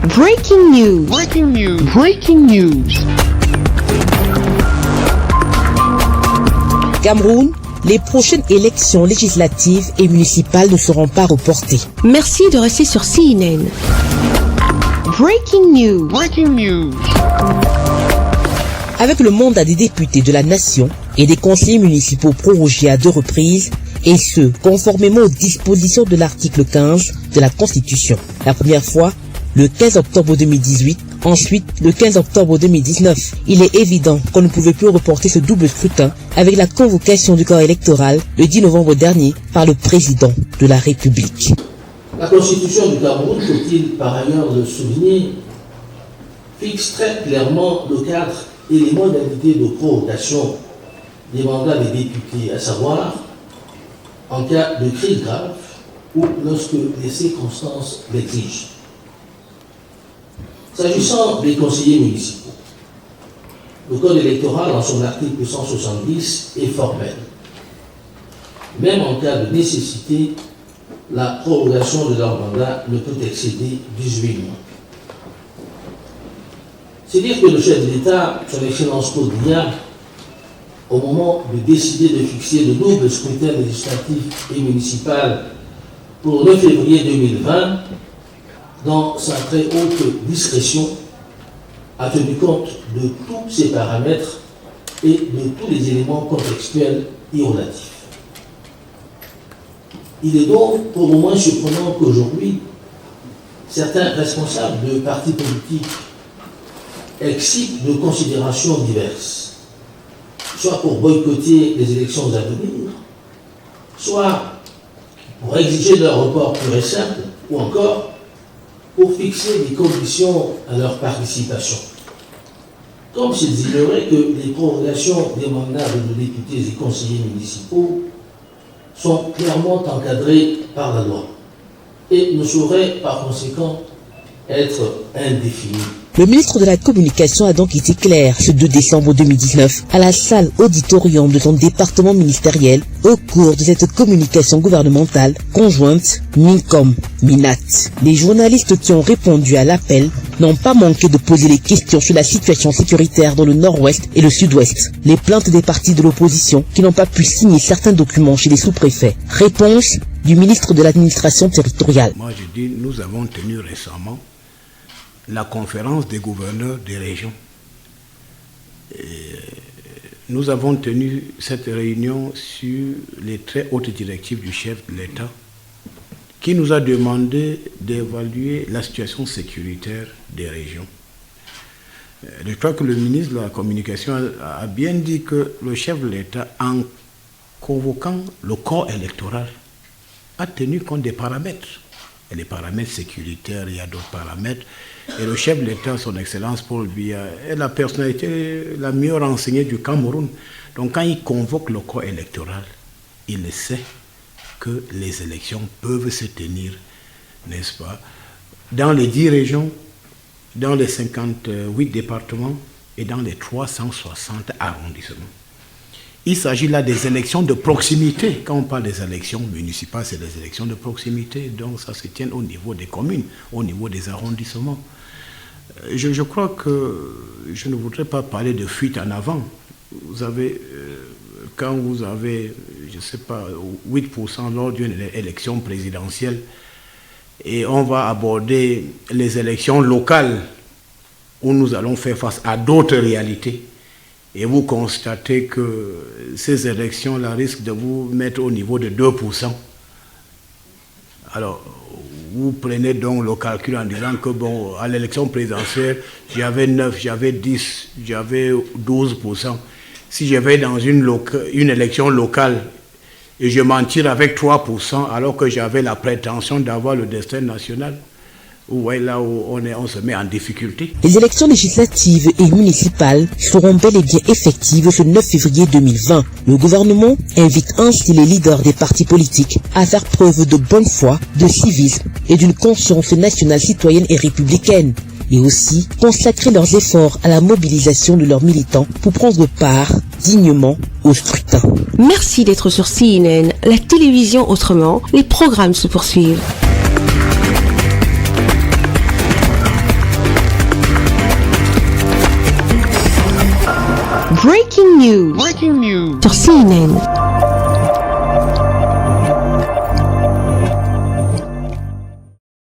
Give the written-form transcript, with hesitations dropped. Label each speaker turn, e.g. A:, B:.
A: Breaking news. Breaking news. Breaking news.
B: Cameroun, les prochaines élections législatives et municipales ne seront pas reportées.
A: Merci de rester sur CNN. Breaking news. Breaking news.
B: Avec le mandat des députés de la nation et des conseillers municipaux prorogés à 2 reprises, et ce, conformément aux dispositions de l'article 15 de la Constitution. La première fois, le 15 octobre 2018, ensuite le 15 octobre 2019. Il est évident qu'on ne pouvait plus reporter ce double scrutin avec la convocation du corps électoral le 10 novembre dernier par le président de la République.
C: La Constitution du Cameroun, faut-il par ailleurs le souligner, fixe très clairement le cadre et les modalités de prorogation des mandats des députés, à savoir en cas de crise grave ou lorsque les circonstances l'exigent. S'agissant des conseillers municipaux, le code électoral, en son article 170, est formel. Même en cas de nécessité, la prorogation de leur mandat ne peut excéder 18 mois. C'est dire que le chef de l'État, son Excellence Claude Biya, au moment de décider de fixer le double scrutin législatif et municipal pour le 9 février 2020, dans sa très haute discrétion, a tenu compte de tous ces paramètres et de tous les éléments contextuels et relatifs. Il est donc pour le moins surprenant qu'aujourd'hui, certains responsables de partis politiques excitent de considérations diverses, soit pour boycotter les élections à venir, soit pour exiger leur report pur et simple, ou encore pour fixer des conditions à leur participation. Comme s'ils ignoraient que les prorogations des mandats de nos députés et conseillers municipaux sont clairement encadrées par la loi et ne sauraient par conséquent être indéfinies.
B: Le ministre de la Communication a donc été clair ce 2 décembre 2019 à la salle auditorium de son département ministériel au cours de cette communication gouvernementale conjointe MINCOM-MINAT. Les journalistes qui ont répondu à l'appel n'ont pas manqué de poser les questions sur la situation sécuritaire dans le nord-ouest et le sud-ouest. Les plaintes des partis de l'opposition qui n'ont pas pu signer certains documents chez les sous-préfets. Réponse du ministre de l'administration territoriale.
D: Moi je dis, nous avons tenu récemment la conférence des gouverneurs des régions. Et nous avons tenu cette réunion sur les très hautes directives du chef de l'État qui nous a demandé d'évaluer la situation sécuritaire des régions. Je crois que le ministre de la Communication a bien dit que le chef de l'État, en convoquant le corps électoral, a tenu compte des paramètres. Et les paramètres sécuritaires, il y a d'autres paramètres. Et le chef de l'État, son Excellence Paul Biya, est la personnalité la mieux renseignée du Cameroun. Donc quand il convoque le corps électoral, il sait que les élections peuvent se tenir, n'est-ce pas, dans les 10 régions, dans les 58 départements et dans les 360 arrondissements. Il s'agit là des élections de proximité. Quand on parle des élections municipales, c'est des élections de proximité. Donc ça se tient au niveau des communes, au niveau des arrondissements. Je crois que je ne voudrais pas parler de fuite en avant. Vous avez, quand vous avez, je ne sais pas, 8% lors d'une élection présidentielle, et on va aborder les élections locales où nous allons faire face à d'autres réalités. Et vous constatez que ces élections-là risquent de vous mettre au niveau de 2%. Alors, vous prenez donc le calcul en disant que, bon, à l'élection présidentielle, j'avais 9, j'avais 10, j'avais 12%. Si je vais dans une élection locale et je m'en tire avec 3%, alors que j'avais la prétention d'avoir le destin national, ouais, là où on se met en difficulté.
B: Les élections législatives et municipales seront bel et bien effectives ce 9 février 2020. Le gouvernement invite ainsi les leaders des partis politiques à faire preuve de bonne foi, de civisme et d'une conscience nationale citoyenne et républicaine. et aussi consacrer leurs efforts à la mobilisation de leurs militants pour prendre part dignement au scrutin.
E: Merci d'être sur CNN, la télévision autrement. Les programmes se poursuivent.
A: Breaking news.
E: Sur CNN.